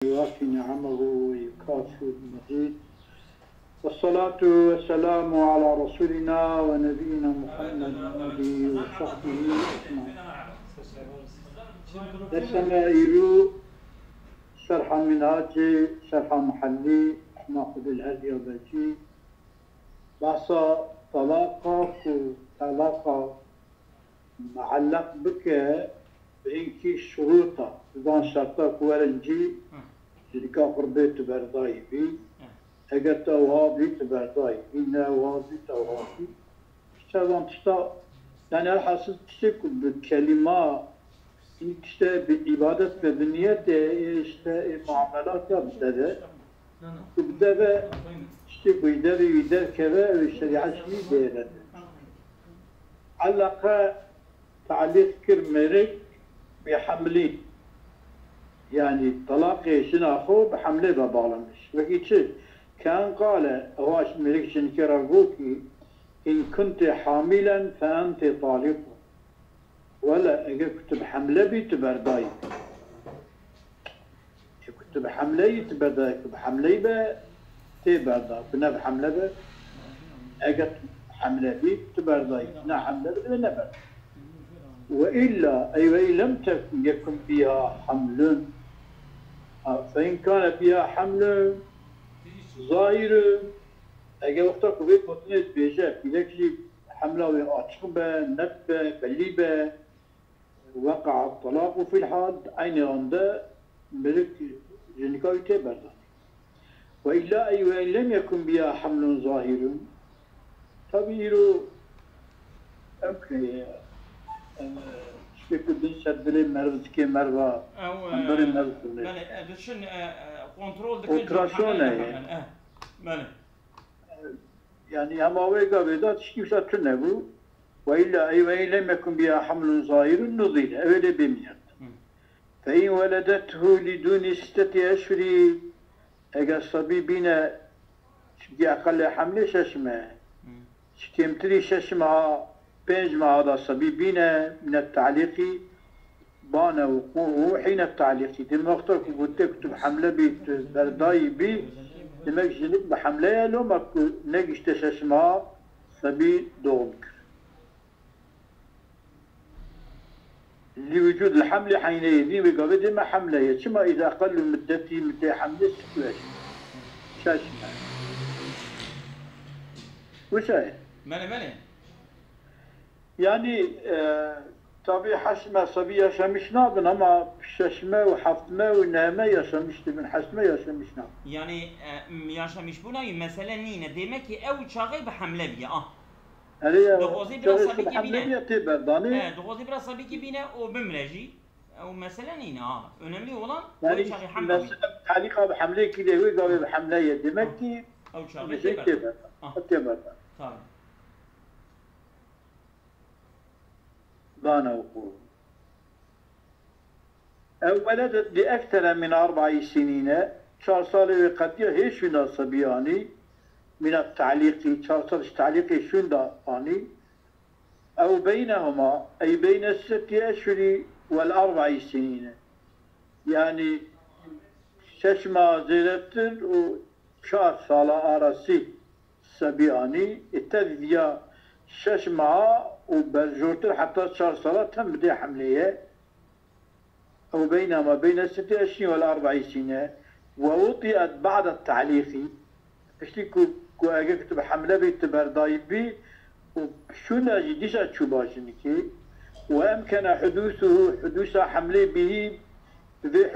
يوافي نعمه ويكافئ المزيد، والصلاة والسلام على رسولنا ونبينا محمد وآله وصحبه أجمعين. السمائل شرح منهاجي شرح محلي ناخذ الهدي وبجي بحث طلاقة معلق بك بإنكي شروطه إذا شرطك ورنجي شركة قربيت برداي بي أجت أوهابي تبرداي بي أوهابي توهابي اشتغلت تشتا يعني الحاصل تشتكل بالكلمة تشتا بالعبادة بالنية تشتا معاملات بدأ بدأ تشتكل يدر كذا والشريعة شيء ديرة علق تعليق كرمرك بحملي يعني طلاق شناخو بحمله ببالمش وكيتش كان قال هواش ملك شنكرغوكي إن كنت حاملا فأنت طالق ولا كنت بحمله بتبرداي كنت بحمله تبرداي بحمله بتبرداي كنا بحمله أجت حمله بتبرداي نا حمله بنبرد وإلا أي وإن لم يكن فيها حمل فإن كان فيها حمل ظاهر أجا وقتك بيت بطنت بيجا فيك شيء حملة وأشخبة نتبة بليبة وقع الطلاق في الحال أين عند ملك جنكاوي تبرد وإلا أي وإن لم يكن بها حمل ظاهر تبيرو أمكن شكل دين شدلي مرض كي مرضى أنظر مرض ماله دشن كنترول دكتور ماله يعني هم أويجا بيدا تشكي شاتنا بو وإلا أي وإن لم يكن بها حمل ظاهر نضيل أولا بميات فإن ولدته لدون 6 أشهر أجا الصبي بنا شكي أقل حمل ششمة شكي امتري ششمة بينج مع هذا الصبي بنا من التعليق بانا وقوعه حين التعليق دم وقتك قلت كتب حملة بيت برداي بي دمك جنب بحملة لو ما نجش تششمها صبي دونك لوجود الحمل حينئذ وقابل دم حملة ثم إذا أقل مدة حملة 6 أشهر شاشمة وش هي؟ ماله يعني طبيعي حشمة صبي يشمش نابن أما ششمة وحفتمة ونامة يشمش من حشمة يشمش نابن يعني يشمش بونا مثلا نينا ديمكي أو شاغي بحملة بيا دغوزي بلا صبي كبينة دغوزي بلا صبي كبينة وبمرجي أو مثلا نينا ونملي والله يعني شاغي حملة بيا تعليقها بحملة كده ويقابل بحملة يدمكي أو شاغي تبرد بانا وقوع أو ولدت لأكثر من 4 سنين شارصالي قدير هي شندا صبياني من التعليق شارصالي تعليقي شندا يعني أو بينهما أي بين 6 أشهر و4 سنين يعني ششما زيلتن وشار صالة آرسي صبياني التذبية ششما وبرجوتر حتى 4 صلاة تم بدي حملية أو بينما بين 6 أشهر و4 سنين ووطئت بعد التعليق اشتي كو أجيكتب حملة بيت برداي بي وشو ناجي ديش أتشوباشنكي وأمكن حدوث حملة به في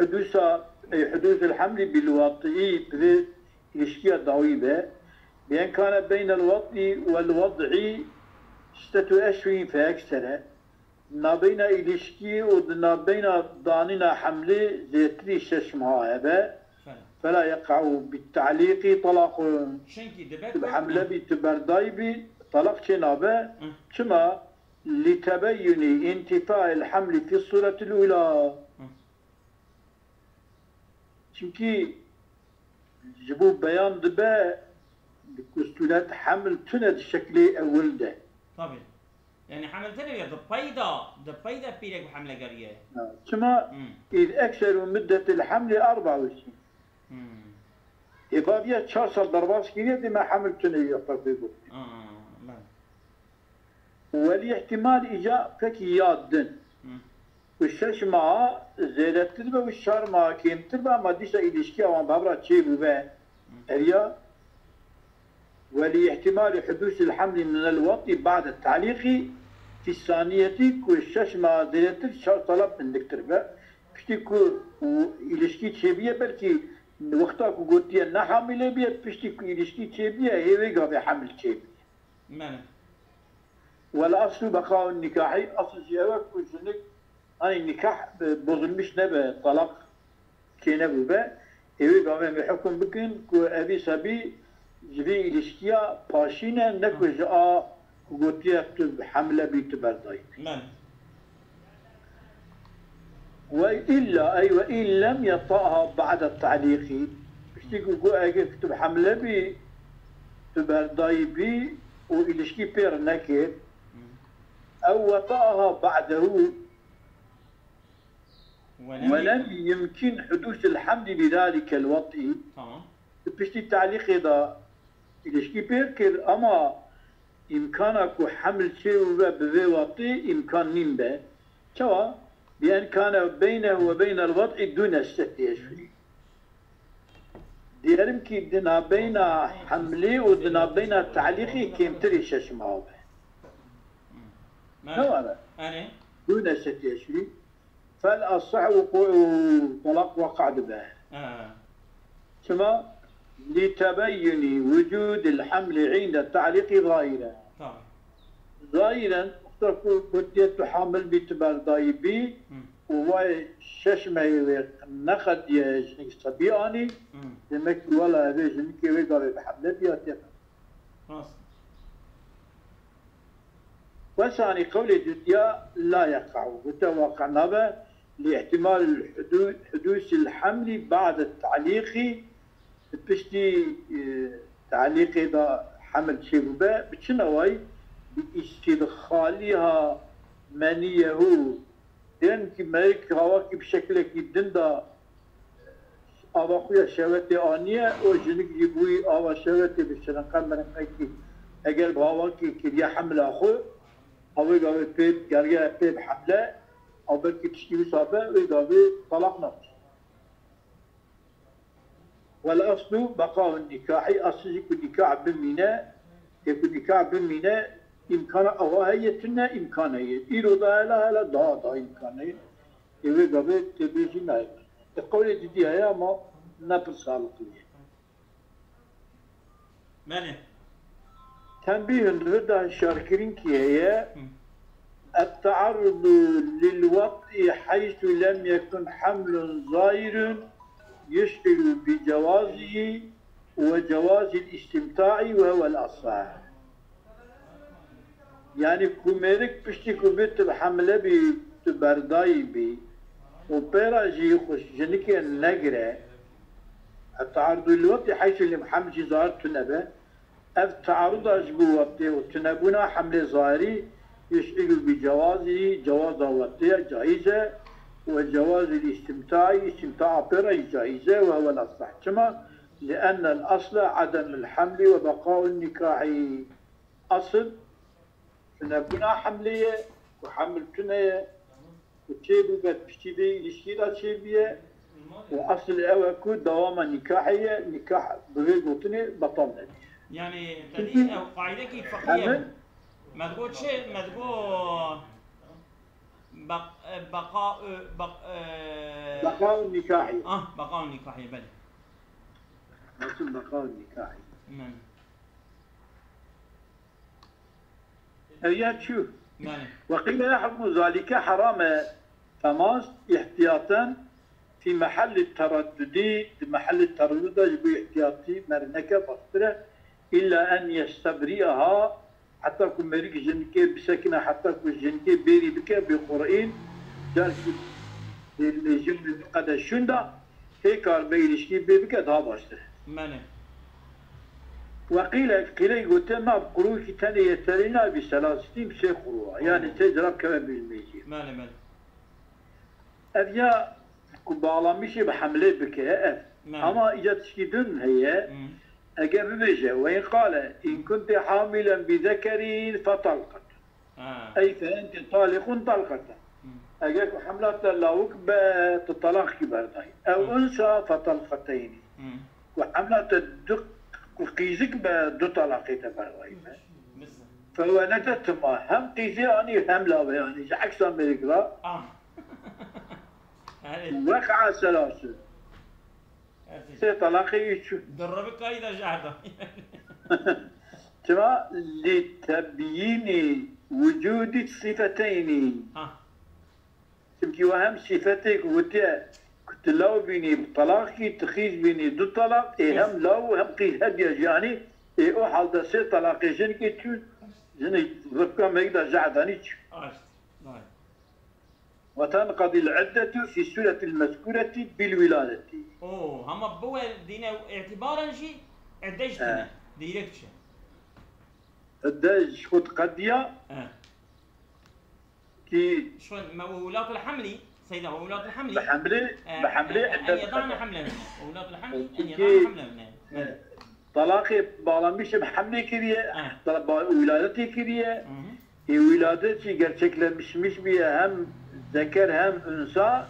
حدوث الحمل بالوطئي في الاشكية الضويبة بأن كان بين الوطئ والوضع 6 أشهر فأكثر نبين إلشكي ونبين داننا حملة زيتري ششمها هذا فلا يقع بالتعليق طلاق بحملة بتبرداي طلاق شنابه كما لتبين انتفاء الحمل في الصورة الأولى çünkü bu beyan دبا بكستولات حمل تند شكلي أول ده طبعا يعني حملتني يا دبيدا بيرك بحملة قرية. ثم إذ أكثر مدة الحمل 24. إبابية 4 ضربات كذا دي ما حملتني يقربوا. والاحتمال إجاء فكياد والشش مع زيادة تربة والشهر مع كيم تربة ما ديسا إليشكي أو بابرا تشيبو بان أريا ولاحتمال حدوث الحمل من الوقت بعد التعليق في الثانية والشش مع زيادة الشهر طلب من التربة بشتكو إليشكي تشيبية بلكي وقتا كو قلتيا نحاملة بيه بشتكو إليشكي تشيبية هيوي قابي حمل تشيبية والأصل بقاء النكاحي أصل جيوك وجنك أنا النكاح بظلمش نبه طلاق كي نبه با إيوه قامن بحكم بكن كو أبي سبي جبي إلشتيا باشينا نكو جاء قوتيا حملة بيتبرداي وإلا أي وإن لم يطأها بعد التعليق بشتيكو قو أجي كتب حملة بيتبرداي بي وإلشتي بير نكير أو وطأها بعده ولم يمكن حدوث الحمل بذلك الوطء بشتي التعليق إذا إلشكي بيركر أما إمكانك حمل شيء بذي وطء إمكان نمبه سواء بأن كان بينه وبين الوضع دون 6 أشهر ديرم كي دنا بين حملي ودنا بين تعليقي كيم تري شش معه هذا دون 6 أشهر فالأصح وقوع طلاق وقع به ثم لتبين وجود الحمل عند التعليق ظاهرا ظاهرا كنت حامل بتبال ضايبي وواي ششمه نقد يجنك صبياني دمك ولا هذا جنك ويقال بحمله بياتي وثاني قول الدنيا لا يقع وتوقع نبا لاحتمال حدوث الحمل بعد التعليق بشتي تعليق إذا حمل شبه بتشنوي باستدخالها منيه لأن كمالك هواكي بشكل كدندا أباخويا شواتي آنية وجنك جيبوي أبا شواتي بشنقا منقاكي أجل بهواكي كريا حمل أخو أو يقابل بيب جارجا بيب حملة أو بلكي تشتري صابة ويقابل طلاق نفس والأصل بقاء النكاح أصل يكون نكاح بالميناء يكون نكاح بالميناء إمكان أواهيتنا إمكانية إيرو لا دا إمكانية ويقابل تبيجي نايم القولة دي هي ما نبر سالقية ماني تنبيه الردى الشاركين كي هي التعرض للوطء حيث لم يكن حمل ظاهر يشعر بجوازه وجواز الاستمتاع وهو الأصح يعني كميرك بشتي كبت الحملة بتبرداي بي وبيراجي خوش جنكي النقرة التعرض للوطء حيث لم حمل ظاهر تنبه التعرض أجبو وقته وتنبونا حمل ظاهري يشعر بجوازه جواز وقته جائزة وجواز استمتاع برأي جائزة وهو الأصح كما لأن الأصل عدم الحمل وبقاء النكاح أصل تنبونا حملية وحمل تنية وتشيبو بتشتبي لشيرا تشيبية وأصل أوكو دوام نكاحية نكاح بغير وطني بطلنا يعني تدي أو قاعدة كي فقهية ما تقول شيء ما تقول بقاء النكاحي بقاء النكاحي بل مثل بقاء النكاحي هيا تشوف وقيل يحكم ذلك حرام تماس احتياطا في محل التردد يجب احتياطي مرنكة بطرة إلا أن يستبرئها حتى كون مريك جنكي بسكنة حتى كون جنكي بيري بك بقرئين جالك الجن قد الشندة هيكار بيريشكي بيبك دها باشتر قيل قلت ما بقروش تاني يسرنا بثلاثين شيخ قروة يعني تجرب كمان بالميزي مال أذيا كبالا مشي بحملة بكاء أما إجا تشكيدن هي أجاب بيجا وإن قال إن كنت حاملا بذكر فطلقت أي فأنت طالق طلقة أجاك حملة اللوك بتطلق كبرداي أو أنثى فطلقتين وحملة الدق قيزك بدو طلاقي تبرداي فولدت ما هم قيزي يعني هم لا يعني عكس أمريكا وقع سلاسل سي طلاقي يشو دربك إذا جعده ترى لتبيين وجود الصفتين تمكي وهم صفتك وتي كنت لو بيني بطلاقي تخيز بيني دو طلاق هم لو هم قيز هديج يعني او حال سي طلاقي جنكي تشون جنك ربكا ما يقدر جعداني تشون وتنقضي العدة في السورة المذكورة بالولادة. هم بوا دينا اعتبارا شيء عدجتنا ديركت شيء. عدج خد قضية. كي. شلون ما ولاة الحملي سيدنا ولاة الحملي. بحملة أن يضعنا حملا ولاة الحملي أن يضعنا حملا طلاقي بالامش بحملة كريه. ولادتي كريه. ولادتي قال شكله مش بيها هم ذكر هم انثى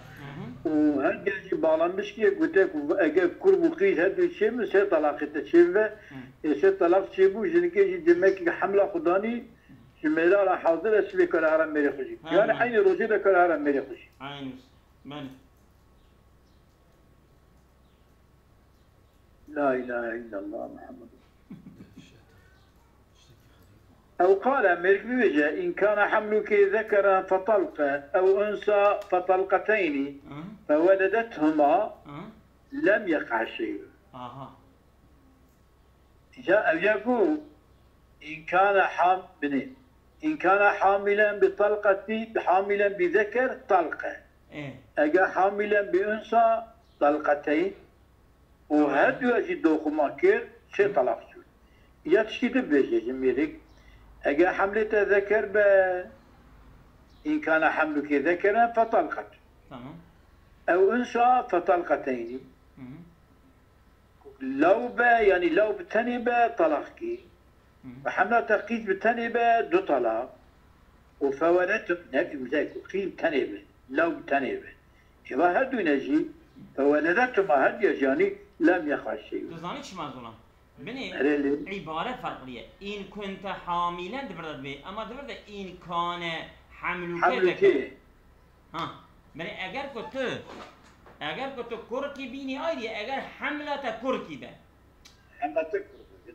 وهالجي بالامش كي قلت لك اجا كرب وقيس هذا الشيء من سي طلاق تشيبه سي طلاق تشيبو جنكي دمك حمله خداني جميله راح حاضر اسمي كرارا ميري خوشي يعني حين روزي كرارا ميري خوشي عين من لا اله الا الله محمد أو قال ميرك بيجا إن كان حملك ذكرا فطلقة أو أنثى فطلقتين فولدتهما لم يقع شيء. جاء يقول إن كان حاملا بطلقة حاملا بذكر طلقة. أجا حاملا بأنثى طلقتين وهذا يجدوه ماكر شيء طلق شو. يتشكي بيجا ميرك أجا حملة ذكر إن كان حملك ذكرا فطلقت أو أنثى فطلقتين لو يعني لو بتنبة طلقك وحملة تقيد بتنبة دو طلاق وفولدت ذاك قيل تنبة لو بتنبة إذا هدو نجي فولدتهما هدي يعني لم يقع شيء. تزاني شو مازونا؟ بني عبارة فرقية إن كنت حاملا دبرد بي أما دبرد إن كان حملك بني أجر كنت كركي بيني أيدي أجر حملة كركي به حملة كركي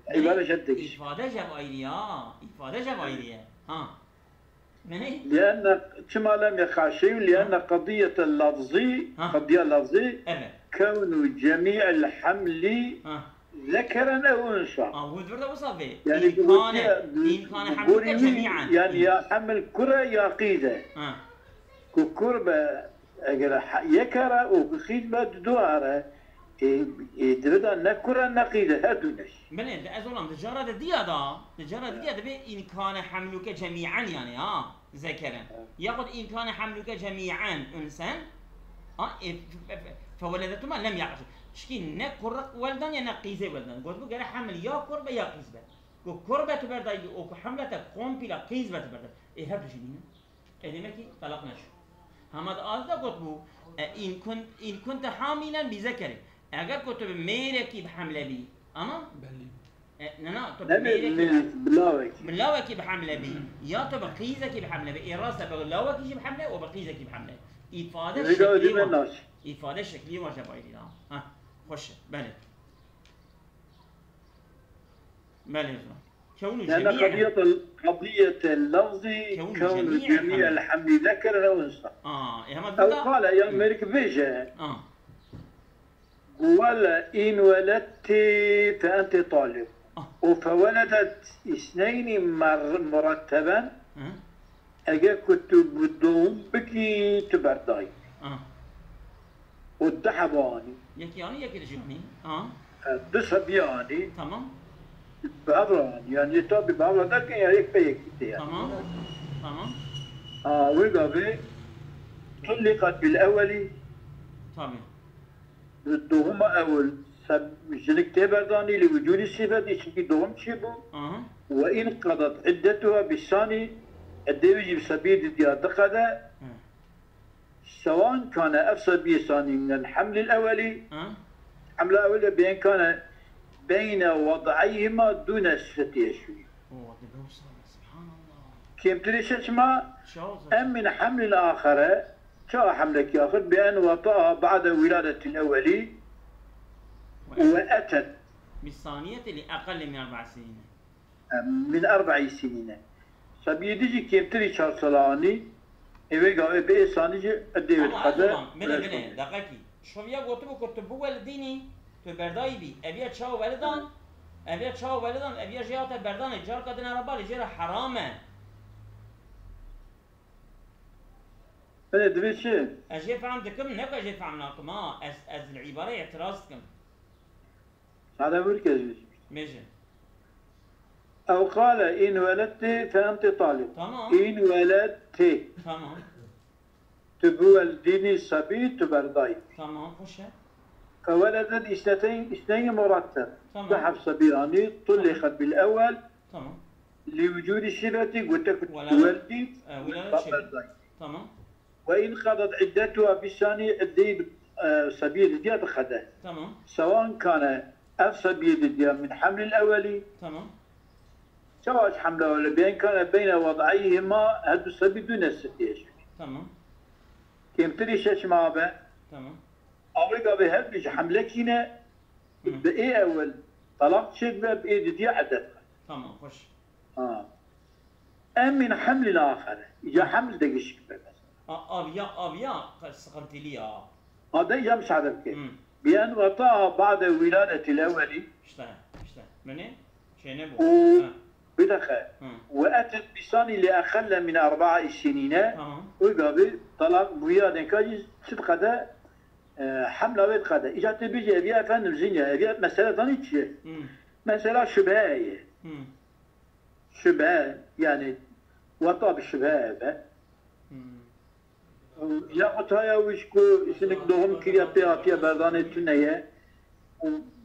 عبارة جدك إفادة جاب أيدي إفادة جاب أيدي بني لأن كما لم يقع شيء لأن قضية اللفظي كون جميع الحمل ذكرا او انثى هو الدبرده وصل به يعني إن كان حملك جميعا يعني يا حمل كرة يا قيدة كربة يكرا وخيدمة دوارة يدردا نكرة نقيدة هدونش بلى أزولم تجارة ديادا به إن كان حملك جميعا يعني ذكرا ياخذ إن كان حملك جميعا انسان فولدتهما لم يعش شكي نكرق ولدان يا نقيزة ولدان قلت بقى حمل يا كربة يا قيزبة كربة تبرداي أو حملة قوم بلا قيزبة تبرداي إيه هذا جنين إيه ماكي طلقنا شو هم هذا قلت بو إن كنت حاملا بذكر أجر كنت بميركي بحملة بي أما لا بلاوكي بحملة بي يا تبى قيزك بحملة بي راسه بلاوكي بحملة وبقيزك بحملة إفادة شكلي ما جاب أيدي خوش بله كون جميع قضية اللفظ كون جميع الحمل ذكر أو أنثى أو قال يا ملك بيجا ولا إن ولدت فأنت طالب وفولدت اثنين مرتبا أجا كنت بدهم بكي تبرداي والدحباني يكي تجيبني دسبياني تمام بأبرا يعني tabi بأبرا derken ya ek pek gitti yani. Tamam. Tamam. وقابي طلقت بالأول Tabii. الدوم أول جنك تبرداني لوجود الصفة çünkü doğum şey bu. Aha. وإن قضت عدتها بالثاني الدوج بسبيل دقة Hı. سواء كان أفسد بثاني من الحمل الأولي Ha? الحمل الأولي بين كان بين وضعيهما دون ستة أشهر. Oo, de bosar. Subhanallah. كيف تريش ما Şahs. أم من حمل الآخر شا حملك آخر بأن وطأها بعد ولادة الأولي وأتت بالثانية لأقل من 4 سنين. من 4 سنين. سبيدي كيف تري شارسلاني إيه قال بإنسانية أدي Ama القدر. Erdoğan, bine, dakika ki. Şovya gotu bu veldini, tu berdayı bi, eviye çav velidan, eviye jiyata berdan, car kadın araba, licera harame. أنا دريشة Ece faham dikim, ne kadar faham nakim ha, ez ibare itiraz dikim. على مركز. Mece. أو قال إن ولدت فأنت طالب. Tamam. إن ولدت Tamam. تبولديني صبي تبرداي. Tamam, hoş ya. فولدت اثنين مرتب. تمام. ضحف صبياني طلقت بالأول Tamam. لوجود الصفة قلت ولا- تولدي ولادة شبه. تبرداي. Tamam. وإن قضت عدتها بالثاني الدين سبيل ديا خده. Tamam. سواء كان أفسد بيد ديا من حمل الأولي Tamam. سواء حمل الأولي بين كان بين وضعيهما هذا السبيل دون الستيش. Tamam. كيف تري شش ما به Tamam. أويقا بهذا بيج حملك هنا Hı. بإيه أول طلاق شد بإيه ديا عدد. Tamam, hoş. أم من حمل آخر إجا حمل دقيش بس. Abiya sıkıntılı ya. هذا إجا مش عارف كيف. Hı. بأن وطاها بعد ولادة الأولي İşte. Beni şey ne bu? و- Ha. بدخل Hı. وأتت بصاني لأقل من 4 سنين Tamam. وقابل طلاق بويا نكاجي ست قدا حملة بيت قدا إجت بيجي أبيا فندم زينيا أبيا مسألة ثانية شيء Hı. مسألة شبهة هي Hı. شبهة يعني وطا بالشبهة به Hı. يا قطايا ويشكو سنك دوهم كريا بياتيا بردانة تنية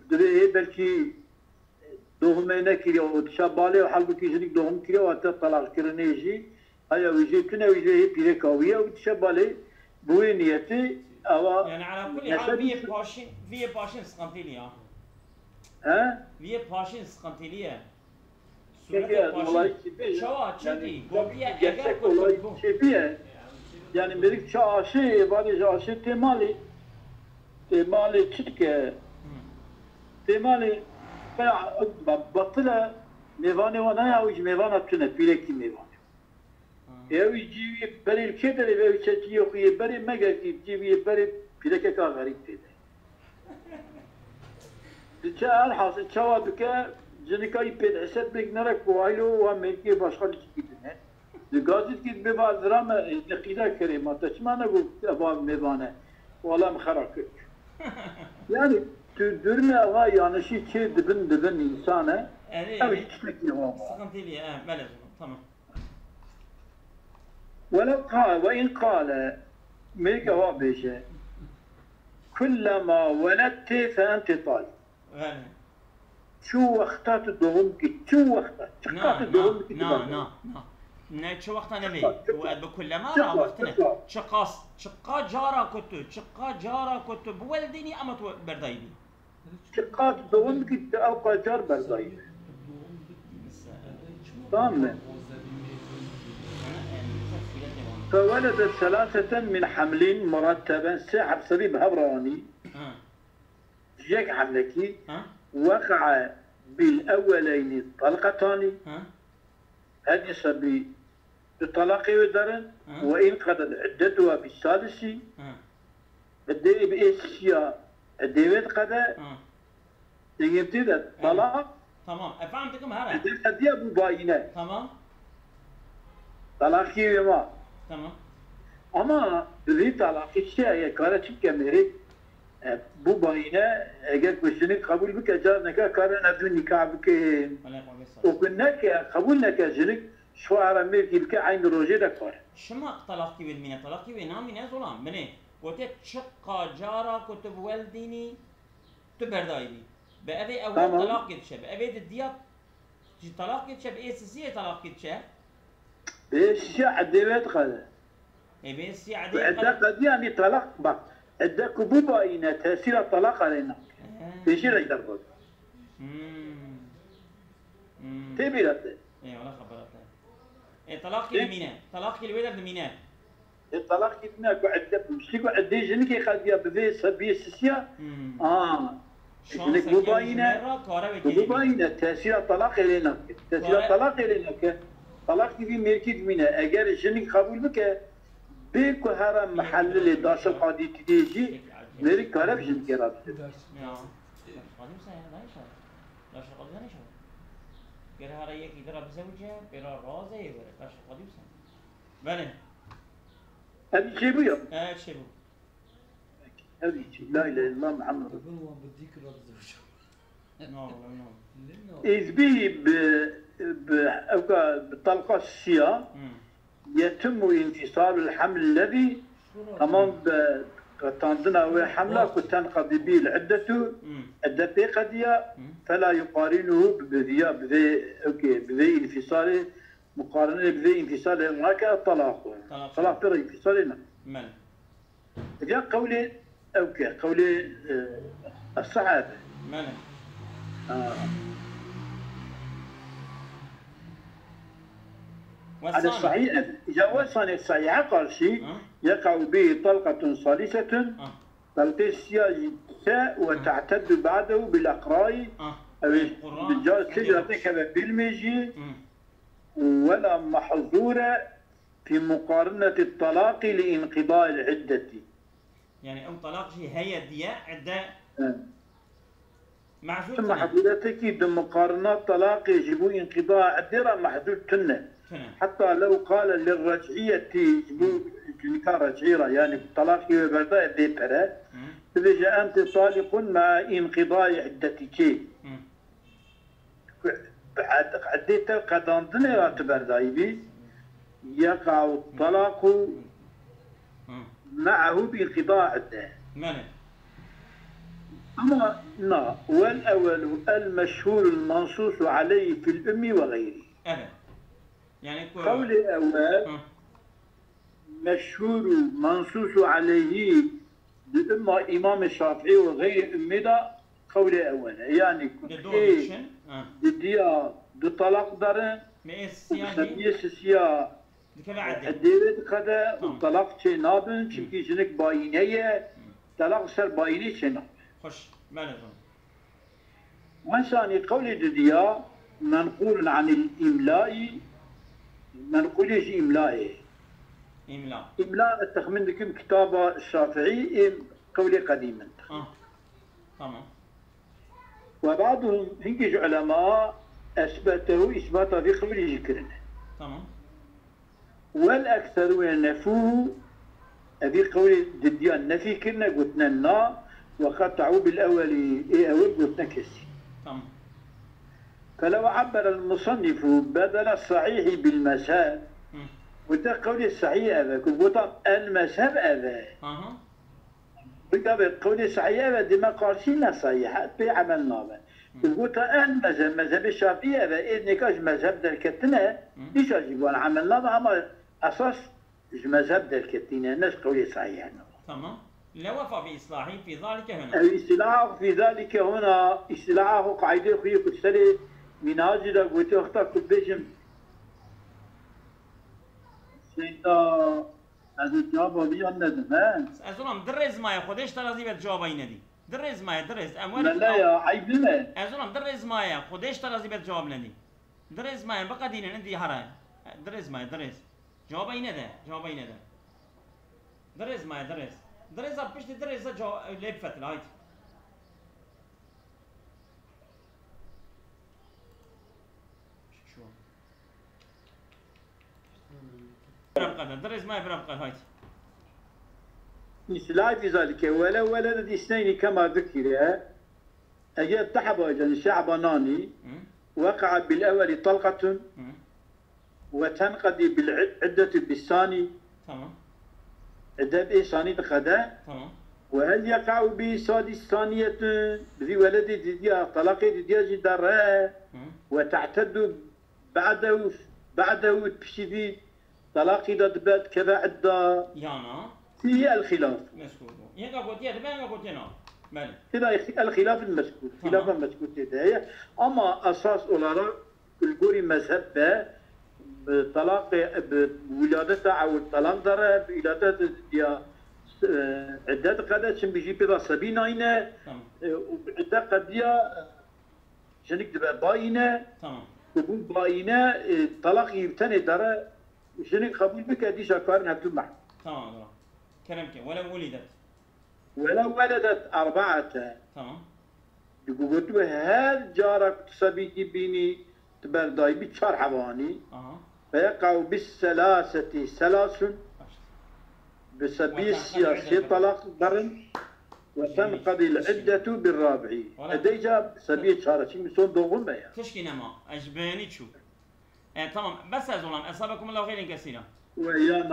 دري بلكي دوهم هنا كريا وتشابالي وحلبكي سنك دوهم كريا وحتى طلاق كرنيجي هيا ويجي تنا ويجي بيركاوية وتشابالي بوي نيتي أو Yani ala kulli hal viye paşin sıkıntılı ya. ها Viye paşin sıkıntılı ya. Peki olay gibi Çava çünkü gobiye eğer gerçek olay bu. gibi yani merik çaşı var çaşı temali çıkke temali batıla mevane vana ya uç mevana tüne pileki mevane ev civi beri kedere ve çeçi yok ye beri mega ki civi beri pileke ka garip dedi Dişal hasıl çava bike Jinikayı ped eset beknerek bu aylo ve melki başka likidine. Gazet git bir bazı rama nekida kerima taşmana bu aba mevane. Valla mkharak. Yani dürme ava yanışı ki dibin insana. Evet hiç ne var. Sıkıntılı ya. Böyle tamam. ولو قال وإن قال ملك هو بيشه كلما ولدت فأنت طالب. Öyle. شو وقتات الدوم كي شو وقتات شقات الدوم كي Ne şu vakta ne mi? Bu edbe kullama ra vaktine. Çıqa cara kutu. Bu veldini ama tu berdaydi. شقات الدوم كي أوقع جار برداي تمام فولدت ثلاثة من حمل مرتبا سحب سبيب هبراني جيك حملكي وقع بالأولين طلقتان هذه سبي الطلاق يدرن وإن قضت عدتها بالثالث الدين بإيشيا الدين قضاء يبتدى طلاق Tamam. Efendim hala. الدين أبو باينة Tamam. طلاق يما Tamam. أما ذي طلاق الشيء كارتشك كميري bu bayine eğer kuşunu kabul bike caneka karın adın nikah bike ولا يقوم بالصلاة o günneke kabul neke jinik şu ara mevki bike aynı roje de kar. شما طلاق كي مينا طلاق كي نامي ناس ظلام بني وتت شقة جارة كتب والديني تبردايبي بأبي أول تمام. طلاق يتشاب بأبي الديات طلاق يتشاب إيه سيسية طلاق يتشاب Be şişe adevet kadı. إيه بس Ve عدي edde kadı yani talak bak. Edde ki bu bayine tesir talak aleyna. Peşir ejder kadı. Tebir etti. إيه ولا خبرت إيه طلاق كي مينا طلاق كي الولد مينا Talak gitme ku edde müşti ku edde jinik ki kadıya beve sabiye sisiya. Şimdi bu bayine bu bayine tesir talak aleyna. Tesir talak aleyna ki talak gibi merkez mine eğer jinik kabul bike بيكو هرم محل اللي داشل قادي تديجي ميري كارب جن كراب يا قادم سنة لا يشاء لا شو قادم لا يشاء كره هذا يك يضرب زوجة برا رازة يبرة لا شو قادم سنة بله هذه شيء بيو شيء بو هذه شيء لا اله الا الله محمد يقول هو بديك رب زوجه نو نو إذ به بطلقة السيا يتم انفصال الحمل الذي أمام تنظن أو حملة تنقضي به العدة عدة قضية فلا يقارنه بذي انفصال مقارنة بذي انفصال هناك طلاق طلاق ترى انفصالنا من جاء قولي قولي الصحابة من على الصحيح إذا وصل الصحيح قال شيء يقع به طلقة صالسة طلقة السياء وتعتد بعده بالأقراء أو بالجواز سجرة كما بالمجي ولا محظورة في مقارنة الطلاق لانقضاء العدة يعني أو طلاق شيء هي الدياء عدة معزول ثم حضرتك بمقارنة طلاق يجب انقضاء عدة محدود تنه حتى لو قال للرجعية كان رجعيرة يعني طلاق يبرداء بيبرة إذا أنت طالق مع انقضاء عدتك عديت قدام دنيا تبرداء بي يقع الطلاق معه بانقضاء عدة أما والأول المشهور المنصوص عليه في الأم وغيره يعني قول أول مشهور منصوص عليه لإما إمام الشافعي وغير أمدا قول أول يعني ديا بطلاق دارن سبيس سيا الديوت قدا طلاق شيء نابن شكي جنك باينية طلاق سر بايني شيء نابن خش مالذون وانساني قول ديا منقول عن الإملاء ما نقوليش إملائي إملاء التخمين لكم كتاب الشافعي قولي قديما تمام وبعضهم هنجي علماء أثبته إثباتا في قبل ذكرنا تمام والأكثرون نفوه في قول دديان نفي كنا قلتنا النا وقطعوا بالأول أول قلتنا كسي تمام فلو عبر المصنف بدل الصحيح بالمذهب وده قول الصحيح هذا كبوطا المذهب هذا بقى قول الصحيح هذا دي ما قارسين صحيحات بعملنا كبوطا المذهب مذهب الشافعي هذا إذ نكاش مذهب دالكتنا ليش أجيبون عملنا أما أساس مذهب دالكتنا ناس قول صحيح تمام لا وفى بإصلاحه في ذلك هنا الإصلاح في ذلك هنا إصلاحه قاعدة خوي كسري مناجي دا قلت اختار كبيشم سيدا هذا الجواب اللي ندم أزولم درز ما خودش ترازي بتجواب أين دي درز ما درز أموال لا يا عيب لنا أزولم درز ما خودش ترازي بتجواب لندي درز ما بقى دين عندي هراي درز ما درز جواب أين ده جواب أين ده درز ما درز أبشت درز جواب لب فتل هاي بربقة درز ما بربقة هاي مثل في ذلك ولو ولدت اثنين كما ذكر أجد تحبا شعبانان وقع بالأول طلقة وتنقضي بالعدة بالثاني تمام عدة بإحساني غدا تمام وهل يقع بسادس ثانية بذي ولد ديديا طلاق ديديا جدارة وتعتد بعده بشدي طلاق دبات كذا عدة يانا هي الخلاف مسكوت ينقا قلت يا تبان قلت يا بله هذا الخلاف المسكوت خلاف المسكوت هذا أما أساس أولاrak الجوري مذهب طلاق بولادته أو الطلاق داره بولادته ديا عدة قد بيجي بلا سبينا هنا وعدة قد يا شنك تبقى باينة تمام قبول باينة طلاق يبتني داره شنك قبول بك هذه شكارن هبتو معه تمام كلامك ولو ولدت أربعة تمام يقولوا هل جارك تسبيتي بيني تبرداي بشار حواني فيقع بالثلاثة ثلاث بسبيل سياسي طلاق برن وتنقضي العدة بالرابع أديجا سبيل شارة شيء مسون دوغم بيا تشكي نما أجباني تشوف تمام بس يا زلمة أصابكم الله خير كثيرا ويانا